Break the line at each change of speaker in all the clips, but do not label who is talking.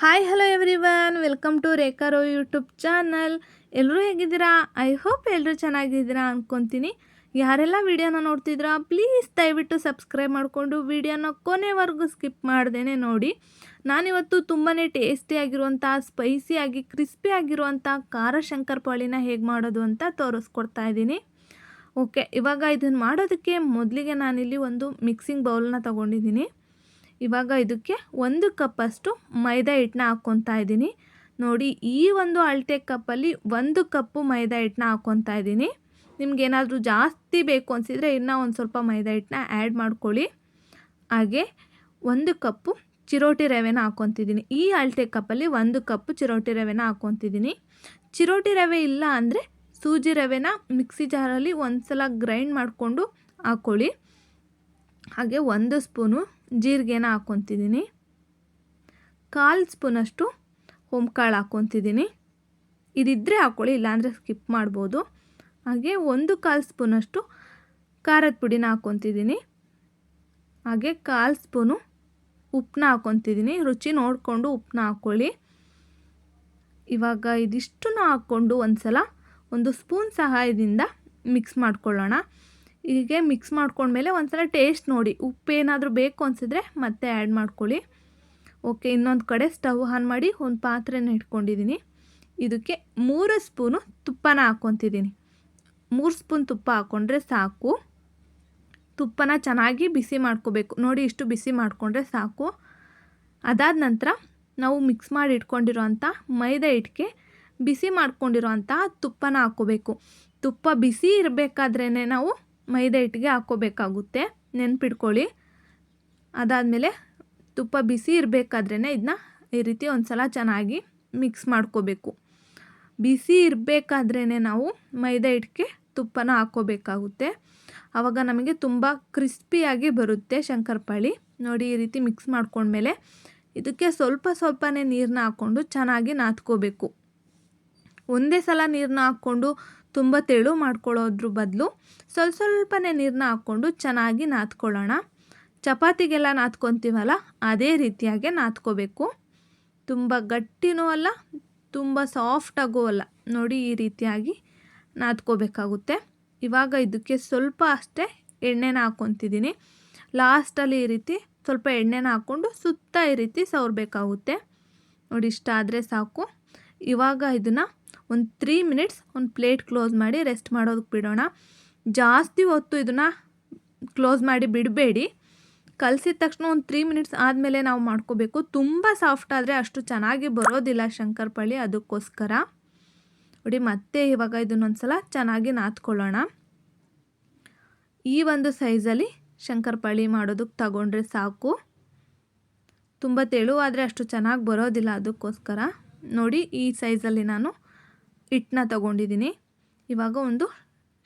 Hi hello everyone, welcome to Rekha Rao YouTube channel. ಎಲ್ಲರೂ ಹೇಗಿದ್ದೀರಾ? I hope ಎಲ್ಲರೂ ಚೆನ್ನಾಗಿದ್ದೀರಾ ಅಂದ್ಕೊತೀನಿ. ಯಾರೆಲ್ಲ ವೀಡಿಯೋನ ನೋಡ್ತಿದ್ದೀರಾ ಪ್ಲೀಸ್ ದಯವಿಟ್ಟು ಸಬ್ಸ್ಕ್ರೈಬ್ ಮಾಡಿಕೊಂಡು ವೀಡಿಯೋನ ಕೊನೆವರೆಗೂ ಸ್ಕಿಪ್ ಮಾಡ್ದೇ ನೋಡಿ. ನಾನಿವತ್ತು ತುಂಬಾ ಟೇಸ್ಟಿಯಾಗಿರುವಂಥ, ಸ್ಪೈಸಿಯಾಗಿ ಕ್ರಿಸ್ಪಿ ಆಗಿರುವಂಥ ಖಾರ ಶಂಕರಪಾಳಿನ ಹೇಗೆ ಮಾಡೋದು ಅಂತ ತೋರಿಸ್ಕೊಡ್ತಾ ಇದ್ದೀನಿ. ಓಕೆ, ಇವಾಗ ಇದನ್ನು ಮಾಡೋದಕ್ಕೆ ಮೊದಲಿಗೆ ನಾನಿಲ್ಲಿ ಒಂದು ಮಿಕ್ಸಿಂಗ್ ಬೌಲ್ನ ತೊಗೊಂಡಿದ್ದೀನಿ. ಇವಾಗ ಇದಕ್ಕೆ 1 ಕಪ್ಪಷ್ಟು ಮೈದಾ ಹಿಟ್ಟನ್ನ ಹಾಕ್ಕೊತಾ ಇದ್ದೀನಿ. ನೋಡಿ, ಈ ಒಂದು ಅಳತೆ ಕಪ್ಪಲ್ಲಿ 1 ಕಪ್ಪು ಮೈದಾ ಹಿಟ್ಟನ್ನ ಹಾಕ್ಕೊತಾ ಇದ್ದೀನಿ. ನಿಮ್ಗೇನಾದರೂ ಜಾಸ್ತಿ ಬೇಕು ಅನಿಸಿದರೆ ಇನ್ನೂ ಒಂದು ಸ್ವಲ್ಪ ಮೈದಾ ಹಿಟ್ಟನ್ನ ಆ್ಯಡ್ ಮಾಡ್ಕೊಳ್ಳಿ. ಹಾಗೆ 1 ಕಪ್ಪು ಚಿರೋಟಿ ರವೆನ ಹಾಕ್ಕೊತಿದ್ದೀನಿ. ಈ ಅಳತೆ ಕಪ್ಪಲ್ಲಿ 1 ಕಪ್ಪು ಚಿರೋಟಿ ರವೆನ ಹಾಕ್ಕೊತಿದ್ದೀನಿ. ಚಿರೋಟಿ ರವೆ ಇಲ್ಲ ಅಂದರೆ ಸೂಜಿ ರವೆನ ಮಿಕ್ಸಿ ಜಾರಲ್ಲಿ ಒಂದು ಸಲ ಗ್ರೈಂಡ್ ಮಾಡಿಕೊಂಡು ಹಾಕ್ಕೊಳ್ಳಿ. ಹಾಗೆ 1 ಸ್ಪೂನು ಜೀರಿಗೆನ ಹಾಕ್ಕೊತಿದ್ದೀನಿ. 1/4 ಸ್ಪೂನಷ್ಟು ಹೊಂಕಾಳು ಹಾಕ್ಕೊತಿದ್ದೀನಿ. ಇದಿದ್ದರೆ ಹಾಕ್ಕೊಳ್ಳಿ, ಇಲ್ಲಾಂದರೆ ಸ್ಕಿಪ್ ಮಾಡ್ಬೋದು. ಹಾಗೆ 1/4 ಸ್ಪೂನಷ್ಟು ಖಾರದ ಪುಡಿನ ಹಾಕ್ಕೊತಿದ್ದೀನಿ. ಹಾಗೆ 1/4 ಸ್ಪೂನು ಉಪ್ಪನ್ನ ಹಾಕ್ಕೊತಿದ್ದೀನಿ. ರುಚಿ ನೋಡಿಕೊಂಡು ಉಪ್ಪನ್ನ ಹಾಕ್ಕೊಳ್ಳಿ. ಇವಾಗ ಇದಿಷ್ಟನ್ನು ಹಾಕ್ಕೊಂಡು ಒಂದು ಸ್ಪೂನ್ ಸಹಾಯದಿಂದ ಮಿಕ್ಸ್ ಮಾಡ್ಕೊಳ್ಳೋಣ. ಹೀಗೆ ಮಿಕ್ಸ್ ಮಾಡ್ಕೊಂಡ್ಮೇಲೆ ಒಂದು ಸಲ ಟೇಸ್ಟ್ ನೋಡಿ, ಉಪ್ಪು ಏನಾದರೂ ಬೇಕು ಅನಿಸಿದ್ರೆ ಮತ್ತೆ ಆ್ಯಡ್ ಮಾಡ್ಕೊಳ್ಳಿ. ಓಕೆ, ಇನ್ನೊಂದು ಕಡೆ ಸ್ಟವ್ ಆನ್ ಮಾಡಿ ಒಂದು ಪಾತ್ರೆನ ಇಟ್ಕೊಂಡಿದ್ದೀನಿ. ಇದಕ್ಕೆ 3 ಸ್ಪೂನು ತುಪ್ಪನ ಹಾಕ್ಕೊತಿದ್ದೀನಿ. 3 ಸ್ಪೂನ್ ತುಪ್ಪ ಹಾಕ್ಕೊಂಡ್ರೆ ಸಾಕು. ತುಪ್ಪನ ಚೆನ್ನಾಗಿ ಬಿಸಿ ಮಾಡ್ಕೋಬೇಕು. ನೋಡಿ, ಇಷ್ಟು ಬಿಸಿ ಮಾಡಿಕೊಂಡ್ರೆ ಸಾಕು. ಅದಾದ ನಂತರ ನಾವು ಮಿಕ್ಸ್ ಮಾಡಿ ಇಟ್ಕೊಂಡಿರೋಂಥ ಮೈದಾ ಹಿಟ್ಟಿಗೆ ಬಿಸಿ ಮಾಡ್ಕೊಂಡಿರೋಂಥ ತುಪ್ಪನ ಹಾಕ್ಕೋಬೇಕು. ತುಪ್ಪ ಬಿಸಿ ಇರಬೇಕಾದ್ರೇ ನಾವು ಮೈದಾ ಹಿಟ್ಟಿಗೆ ಹಾಕ್ಕೋಬೇಕಾಗುತ್ತೆ, ನೆನ್ಪಿಟ್ಕೊಳ್ಳಿ. ಅದಾದಮೇಲೆ ತುಪ್ಪ ಬಿಸಿ ಇರಬೇಕಾದ್ರೇ ಇದನ್ನ ಈ ರೀತಿ ಒಂದು ಸಲ ಚೆನ್ನಾಗಿ ಮಿಕ್ಸ್ ಮಾಡ್ಕೋಬೇಕು. ಬಿಸಿ ಇರಬೇಕಾದ್ರೇ ನಾವು ಮೈದಾ ಹಿಟ್ಟಿಗೆ ತುಪ್ಪನ ಹಾಕ್ಕೋಬೇಕಾಗುತ್ತೆ. ಆವಾಗ ನಮಗೆ ತುಂಬ ಕ್ರಿಸ್ಪಿಯಾಗಿ ಬರುತ್ತೆ ಶಂಕರಪಾಳಿ. ನೋಡಿ, ಈ ರೀತಿ ಮಿಕ್ಸ್ ಮಾಡ್ಕೊಂಡ್ಮೇಲೆ ಇದಕ್ಕೆ ಸ್ವಲ್ಪನೇ ನೀರನ್ನ ಹಾಕ್ಕೊಂಡು ಚೆನ್ನಾಗಿ ನಾದ್ಕೋಬೇಕು. ಒಂದೇ ಸಲ ನೀರನ್ನ ಹಾಕ್ಕೊಂಡು ತುಂಬ ತೆಳು ಮಾಡ್ಕೊಳ್ಳೋದ್ರ ಬದಲು ಸ್ವಲ್ಪನೇ ನೀರನ್ನ ಹಾಕ್ಕೊಂಡು ಚೆನ್ನಾಗಿ ನಾದ್ಕೊಳ್ಳೋಣ. ಚಪಾತಿಗೆಲ್ಲ ನಾದ್ಕೊತೀವಲ್ಲ ಅದೇ ರೀತಿಯಾಗಿ ನಾದ್ಕೋಬೇಕು. ತುಂಬ ಗಟ್ಟಿನೂ ಅಲ್ಲ, ತುಂಬ ಸಾಫ್ಟಾಗೂ ಅಲ್ಲ. ನೋಡಿ, ಈ ರೀತಿಯಾಗಿ ನಾದ್ಕೋಬೇಕಾಗುತ್ತೆ. ಇವಾಗ ಇದಕ್ಕೆ ಸ್ವಲ್ಪ ಅಷ್ಟೇ ಎಣ್ಣೆನ ಹಾಕ್ಕೊತಿದ್ದೀನಿ. ಲಾಸ್ಟಲ್ಲಿ ಈ ರೀತಿ ಸ್ವಲ್ಪ ಎಣ್ಣೆನ ಹಾಕ್ಕೊಂಡು ಸುತ್ತ ಈ ರೀತಿ ಸವರಬೇಕಾಗುತ್ತೆ. ನೋಡಿ, ಇಷ್ಟ ಆದರೆ ಸಾಕು. ಇವಾಗ ಇದನ್ನು ಒಂದು 3 ಮಿನಿಟ್ಸ್ ಒಂದು ಪ್ಲೇಟ್ ಕ್ಲೋಸ್ ಮಾಡಿ ರೆಸ್ಟ್ ಮಾಡೋದಕ್ಕೆ ಬಿಡೋಣ. ಜಾಸ್ತಿ ಹೊತ್ತು ಇದನ್ನು ಕ್ಲೋಸ್ ಮಾಡಿ ಬಿಡಬೇಡಿ. ಕಲಸಿದ ತಕ್ಷಣ ಒಂದು 3 ಮಿನಿಟ್ಸ್ ಆದಮೇಲೆ ನಾವು ಮಾಡ್ಕೋಬೇಕು. ತುಂಬ ಸಾಫ್ಟ್ ಆದರೆ ಅಷ್ಟು ಚೆನ್ನಾಗಿ ಬರೋದಿಲ್ಲ ಶಂಕರಪಾಳಿ, ಅದಕ್ಕೋಸ್ಕರ. ನೋಡಿ, ಮತ್ತೆ ಇವಾಗ ಇದನ್ನೊಂದು ಸಲ ಚೆನ್ನಾಗಿ ನಾದ್ಕೊಳ್ಳೋಣ. ಈ ಒಂದು ಸೈಜಲ್ಲಿ ಶಂಕರಪಾಳಿ ಮಾಡೋದಕ್ಕೆ ತಗೊಂಡ್ರೆ ಸಾಕು. ತುಂಬ ತೆಳುವಾದರೆ ಅಷ್ಟು ಚೆನ್ನಾಗಿ ಬರೋದಿಲ್ಲ, ಅದಕ್ಕೋಸ್ಕರ. ನೋಡಿ, ಈ ಸೈಜಲ್ಲಿ ನಾನು ಹಿಟ್ಟನ್ನ ತೊಗೊಂಡಿದ್ದೀನಿ. ಇವಾಗ ಒಂದು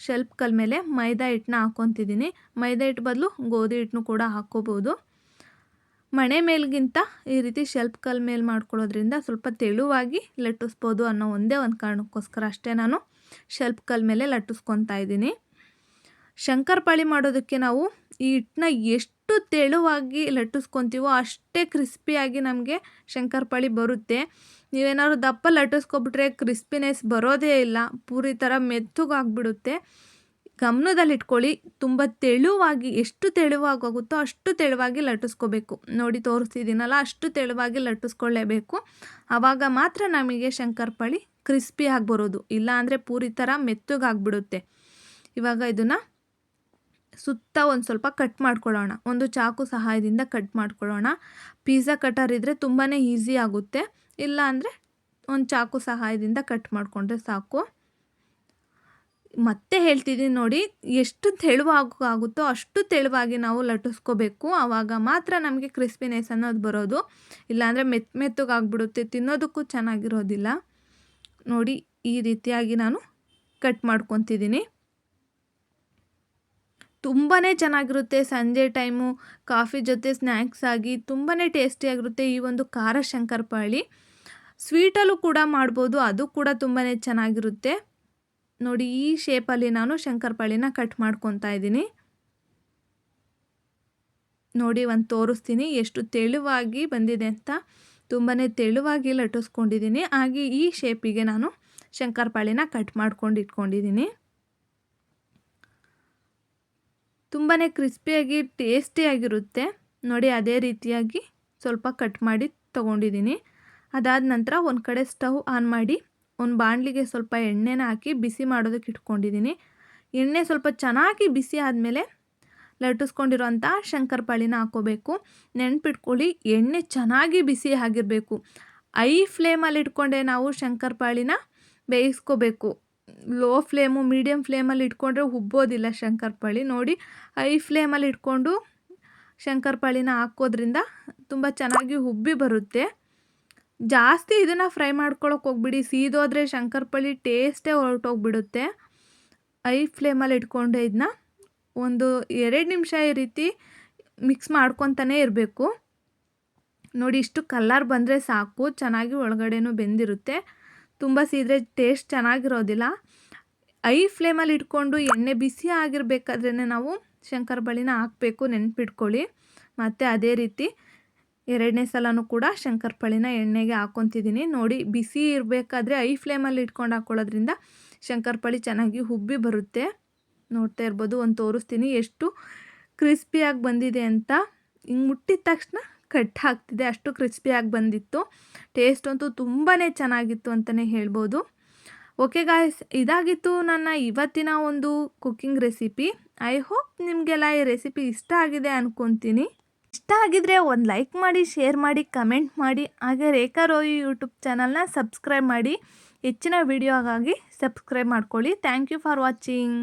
ಶೆಲ್ಫ್ ಕಲ್ ಮೇಲೆ ಮೈದಾ ಹಿಟ್ಟನ್ನ ಹಾಕ್ಕೊತಿದ್ದೀನಿ. ಮೈದಾ ಹಿಟ್ಟು ಬದಲು ಗೋಧಿ ಹಿಟ್ಟನ್ನು ಕೂಡ ಹಾಕ್ಕೋಬೋದು. ಮಣೆ ಮೇಲ್ಗಿಂತ ಈ ರೀತಿ ಶೆಲ್ಫ್ ಕಲ್ ಮೇಲೆ ಮಾಡ್ಕೊಳ್ಳೋದ್ರಿಂದ ಸ್ವಲ್ಪ ತೆಳುವಾಗಿ ಲಟ್ಟಿಸ್ಬೋದು ಅನ್ನೋ ಒಂದೇ ಒಂದು ಕಾರಣಕ್ಕೋಸ್ಕರ ಅಷ್ಟೇ ನಾನು ಶೆಲ್ಫ್ ಕಲ್ ಮೇಲೆ ಲಟ್ಟಿಸ್ಕೊತಾ ಇದ್ದೀನಿ. ಶಂಕರಪಾಳಿ ಮಾಡೋದಕ್ಕೆ ನಾವು ಈ ಹಿಟ್ಟನ್ನ ಎಷ್ಟು ತೆಳುವಾಗಿ ಲಟ್ಟಿಸ್ಕೊತೀವೋ ಅಷ್ಟೇ ಕ್ರಿಸ್ಪಿಯಾಗಿ ನಮಗೆ ಶಂಕರಪಾಳಿ ಬರುತ್ತೆ. ನೀವೇನಾದ್ರು ದಪ್ಪ ಲಟ್ಟಿಸ್ಕೊಬಿಟ್ರೆ ಕ್ರಿಸ್ಪಿನೆಸ್ ಬರೋದೇ ಇಲ್ಲ, ಪೂರಿ ಥರ ಮೆತ್ತಗಾಗ್ಬಿಡುತ್ತೆ. ಗಮನದಲ್ಲಿಟ್ಕೊಳ್ಳಿ, ತುಂಬ ತೆಳುವಾಗಿ, ಎಷ್ಟು ತೆಳುವಾಗುತ್ತೋ ಅಷ್ಟು ತೆಳುವಾಗಿ ಲಟ್ಟಿಸ್ಕೋಬೇಕು. ನೋಡಿ, ತೋರಿಸ್ತಿದ್ದೀನಲ್ಲ, ಅಷ್ಟು ತೆಳುವಾಗಿ ಲಟ್ಟಿಸ್ಕೊಳ್ಳೇಬೇಕು. ಆವಾಗ ಮಾತ್ರ ನಮಗೆ ಶಂಕರಪಾಳಿ ಕ್ರಿಸ್ಪಿಯಾಗಿ ಬರೋದು. ಇಲ್ಲ ಅಂದರೆ ಪೂರಿ ಥರ ಮೆತ್ತಗಾಗ್ಬಿಡುತ್ತೆ. ಇವಾಗ ಇದನ್ನು ಸುತ್ತ ಒಂದು ಸ್ವಲ್ಪ ಕಟ್ ಮಾಡ್ಕೊಳ್ಳೋಣ. ಒಂದು ಚಾಕು ಸಹಾಯದಿಂದ ಕಟ್ ಮಾಡ್ಕೊಳ್ಳೋಣ. ಪಿಜ್ಜಾ ಕಟರ್ ಇದ್ದರೆ ತುಂಬಾ ಈಸಿ ಆಗುತ್ತೆ. ಇಲ್ಲ ಅಂದರೆ ಒಂದು ಚಾಕು ಸಹಾಯದಿಂದ ಕಟ್ ಮಾಡಿಕೊಂಡ್ರೆ ಸಾಕು. ಮತ್ತೆ ಹೇಳ್ತಿದ್ದೀನಿ ನೋಡಿ, ಎಷ್ಟು ತೆಳುವಾಗುತ್ತೋ ಅಷ್ಟು ತೆಳುವಾಗಿ ನಾವು ಲಟ್ಟಿಸ್ಕೋಬೇಕು. ಆವಾಗ ಮಾತ್ರ ನಮಗೆ ಕ್ರಿಸ್ಪಿನೆಸ್ ಅನ್ನೋದು ಬರೋದು. ಇಲ್ಲಾಂದರೆ ಮೆತ್ತಗಾಗ್ಬಿಡುತ್ತೆ, ತಿನ್ನೋದಕ್ಕೂ ಚೆನ್ನಾಗಿರೋದಿಲ್ಲ. ನೋಡಿ, ಈ ರೀತಿಯಾಗಿ ನಾನು ಕಟ್ ಮಾಡ್ಕೊತಿದ್ದೀನಿ. ತುಂಬಾ ಚೆನ್ನಾಗಿರುತ್ತೆ. ಸಂಜೆ ಟೈಮು ಕಾಫಿ ಜೊತೆ ಸ್ನ್ಯಾಕ್ಸ್ ಆಗಿ ತುಂಬಾ ಟೇಸ್ಟಿಯಾಗಿರುತ್ತೆ ಈ ಒಂದು ಖಾರ ಶಂಕರಪಾಳಿ. ಸ್ವೀಟಲ್ಲೂ ಕೂಡ ಮಾಡ್ಬೋದು, ಅದು ಕೂಡ ತುಂಬಾ ಚೆನ್ನಾಗಿರುತ್ತೆ. ನೋಡಿ, ಈ ಶೇಪಲ್ಲಿ ನಾನು ಶಂಕರಪಾಳಿನ ಕಟ್ ಮಾಡ್ಕೊತಾ ಇದ್ದೀನಿ. ನೋಡಿ, ಒಂದು ತೋರಿಸ್ತೀನಿ ಎಷ್ಟು ತೆಳುವಾಗಿ ಬಂದಿದೆ ಅಂತ. ತುಂಬಾ ತೆಳುವಾಗಿ ಲಟ್ಟಿಸ್ಕೊಂಡಿದ್ದೀನಿ. ಹಾಗೆ ಈ ಶೇಪಿಗೆ ನಾನು ಶಂಕರಪಾಳಿನ ಕಟ್ ಮಾಡ್ಕೊಂಡು ಇಟ್ಕೊಂಡಿದ್ದೀನಿ. ತುಂಬಾ ಕ್ರಿಸ್ಪಿಯಾಗಿ ಟೇಸ್ಟಿಯಾಗಿರುತ್ತೆ ನೋಡಿ. ಅದೇ ರೀತಿಯಾಗಿ ಸ್ವಲ್ಪ ಕಟ್ ಮಾಡಿ ತೊಗೊಂಡಿದ್ದೀನಿ. ಅದಾದ ನಂತರ ಒಂದು ಕಡೆ ಸ್ಟವ್ ಆನ್ ಮಾಡಿ ಒಂದು ಬಾಣಲಿಗೆ ಸ್ವಲ್ಪ ಎಣ್ಣೆನ ಹಾಕಿ ಬಿಸಿ ಮಾಡೋದಕ್ಕೆ ಇಟ್ಕೊಂಡಿದ್ದೀನಿ. ಎಣ್ಣೆ ಸ್ವಲ್ಪ ಚೆನ್ನಾಗಿ ಬಿಸಿ ಆದಮೇಲೆ ಲಟ್ಟಿಸ್ಕೊಂಡಿರೋಂಥ ಶಂಕರಪಾಳಿನ ಹಾಕ್ಕೋಬೇಕು. ನೆನ್ಪಿಟ್ಕೊಳ್ಳಿ, ಎಣ್ಣೆ ಚೆನ್ನಾಗಿ ಬಿಸಿ ಆಗಿರಬೇಕು. ಐ ಫ್ಲೇಮಲ್ಲಿ ಇಟ್ಕೊಂಡೆ ನಾವು ಶಂಕರಪಾಳಿನ ಬೇಯಿಸ್ಕೋಬೇಕು. ಲೋ ಫ್ಲೇಮು ಮೀಡಿಯಮ್ ಫ್ಲೇಮಲ್ಲಿ ಇಟ್ಕೊಂಡ್ರೆ ಉಬ್ಬೋದಿಲ್ಲ ಶಂಕರಪಾಳಿ. ನೋಡಿ, ಐ ಫ್ಲೇಮಲ್ಲಿ ಇಟ್ಕೊಂಡು ಶಂಕರಪಾಳಿನ ಹಾಕೋದ್ರಿಂದ ತುಂಬ ಚೆನ್ನಾಗಿ ಉಬ್ಬಿ ಬರುತ್ತೆ. ಜಾಸ್ತಿ ಇದನ್ನು ಫ್ರೈ ಮಾಡ್ಕೊಳಕ್ಕೆ ಹೋಗ್ಬಿಡಿ, ಸೀದೋದ್ರೆ ಶಂಕರಪಾಳಿ ಟೇಸ್ಟೇ ಹೊರಟೋಗ್ಬಿಡುತ್ತೆ. ಐ ಫ್ಲೇಮಲ್ಲಿ ಇಟ್ಕೊಂಡು ಇದನ್ನ ಒಂದು 2 ನಿಮಿಷ ಈ ರೀತಿ ಮಿಕ್ಸ್ ಮಾಡ್ಕೊತಾನೇ ಇರಬೇಕು. ನೋಡಿ, ಇಷ್ಟು ಕಲರ್ ಬಂದರೆ ಸಾಕು, ಚೆನ್ನಾಗಿ ಒಳಗಡೆನೂ ಬೆಂದಿರುತ್ತೆ. ತುಂಬ ಸೀದ್ರೆ ಟೇಸ್ಟ್ ಚೆನ್ನಾಗಿರೋದಿಲ್ಲ. ಐ ಫ್ಲೇಮಲ್ಲಿ ಇಟ್ಕೊಂಡು ಎಣ್ಣೆ ಬಿಸಿ ಆಗಿರಬೇಕಾದ್ರೇ ನಾವು ಶಂಕರಪಾಳಿನ ಹಾಕಬೇಕು, ನೆನ್ಪಿಟ್ಕೊಳ್ಳಿ. ಮತ್ತು ಅದೇ ರೀತಿ 2ನೇ ಸಲನೂ ಕೂಡ ಶಂಕರಪಾಳಿನ ಎಣ್ಣೆಗೆ ಹಾಕ್ಕೊತಿದ್ದೀನಿ. ನೋಡಿ, ಬಿಸಿ ಇರಬೇಕಾದ್ರೆ ಐ ಫ್ಲೇಮಲ್ಲಿ ಇಟ್ಕೊಂಡು ಹಾಕ್ಕೊಳ್ಳೋದ್ರಿಂದ ಶಂಕರಪಾಳಿ ಚೆನ್ನಾಗಿ ಉಬ್ಬಿ ಬರುತ್ತೆ. ನೋಡ್ತಾ ಇರ್ಬೋದು, ಒಂದು ತೋರಿಸ್ತೀನಿ ಎಷ್ಟು ಕ್ರಿಸ್ಪಿಯಾಗಿ ಬಂದಿದೆ ಅಂತ. ಹಿಂಗೆ ಮುಟ್ಟಿದ ತಕ್ಷಣ ಕಟ್ ಆಗ್ತಿದೆ, ಅಷ್ಟು ಕ್ರಿಸ್ಪಿಯಾಗಿ ಬಂದಿತ್ತು. ಟೇಸ್ಟ್ ಅಂತೂ ತುಂಬಾ ಚೆನ್ನಾಗಿತ್ತು ಅಂತಲೇ ಹೇಳ್ಬೋದು. ಓಕೆ ಗಾಯ್ಸ್, ಇದಾಗಿತ್ತು ನನ್ನ ಇವತ್ತಿನ ಒಂದು ಕುಕ್ಕಿಂಗ್ ರೆಸಿಪಿ. ಐ ಹೋಪ್ ನಿಮಗೆಲ್ಲ ಈ ರೆಸಿಪಿ ಇಷ್ಟ ಆಗಿದೆ ಅಂದ್ಕೊತೀನಿ. ಇಷ್ಟ ಆಗಿದ್ರೆ ಒಂದು ಲೈಕ್ ಮಾಡಿ, ಶೇರ್ ಮಾಡಿ, ಕಮೆಂಟ್ ಮಾಡಿ. ಹಾಗೆ ರೇಖಾ ರೋಯಿ ಯೂಟ್ಯೂಬ್ ಚಾನಲ್ನ ಸಬ್ಸ್ಕ್ರೈಬ್ ಮಾಡಿ. ಹೆಚ್ಚಿನ ವಿಡಿಯೋಗಾಗಿ ಸಬ್ಸ್ಕ್ರೈಬ್ ಮಾಡ್ಕೊಳ್ಳಿ. Thank you for watching.